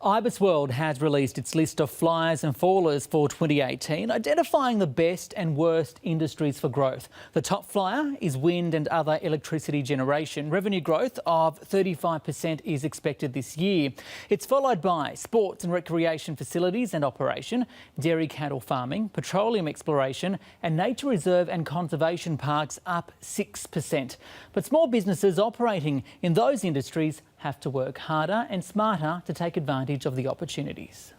IBISWorld has released its list of flyers and fallers for 2018, identifying the best and worst industries for growth. The top flyer is wind and other electricity generation. Revenue growth of 35% is expected this year. It's followed by sports and recreation facilities and operation, dairy cattle farming, petroleum exploration and nature reserve and conservation parks up 6%. But small businesses operating in those industries have to work harder and smarter to take advantage of the opportunities.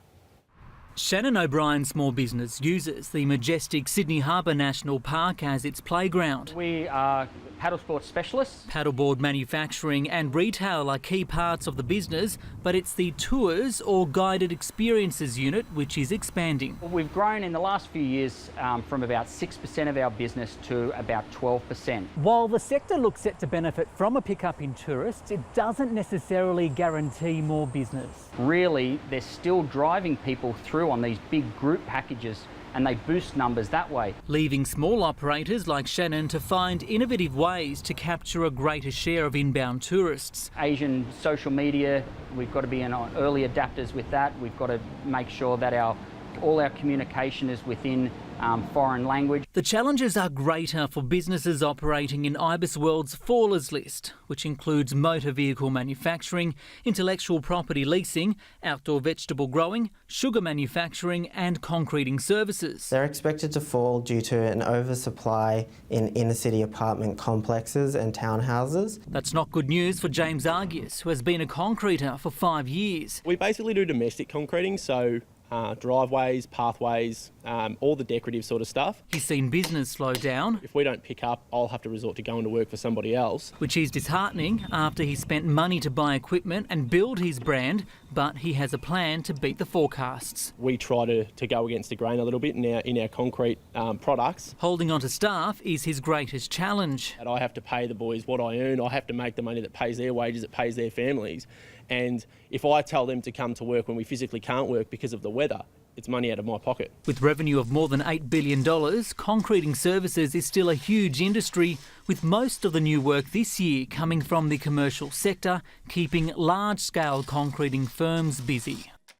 Shannon O'Brien's small business uses the majestic Sydney Harbour National Park as its playground. We are paddle sports specialists. Paddleboard manufacturing and retail are key parts of the business, but it's the tours or guided experiences unit which is expanding. We've grown in the last few years from about 6% of our business to about 12%. While the sector looks set to benefit from a pickup in tourists, it doesn't necessarily guarantee more business. Really, they're still driving people through on these big group packages and they boost numbers that way. Leaving small operators like Shannon to find innovative ways to capture a greater share of inbound tourists. Asian social media, we've got to be early adapters with that. We've got to make sure that all our communication is within foreign language. The challenges are greater for businesses operating in IBISWorld's fallers list, which includes motor vehicle manufacturing, intellectual property leasing, outdoor vegetable growing, sugar manufacturing and concreting services. They're expected to fall due to an oversupply in inner-city apartment complexes and townhouses. That's not good news for James Argius, who has been a concreter for 5 years. We basically do domestic concreting, so driveways, pathways, all the decorative sort of stuff. He's seen business slow down. If we don't pick up, I'll have to resort to going to work for somebody else. Which is disheartening after he spent money to buy equipment and build his brand, but he has a plan to beat the forecasts. We try to go against the grain a little bit in our concrete products. Holding on to staff is his greatest challenge. And I have to pay the boys what I earn. I have to make the money that pays their wages, that pays their families. And if I tell them to come to work when we physically can't work because of the weather, it's money out of my pocket. With revenue of more than $8 billion, concreting services is still a huge industry, with most of the new work this year coming from the commercial sector, keeping large-scale concreting firms busy.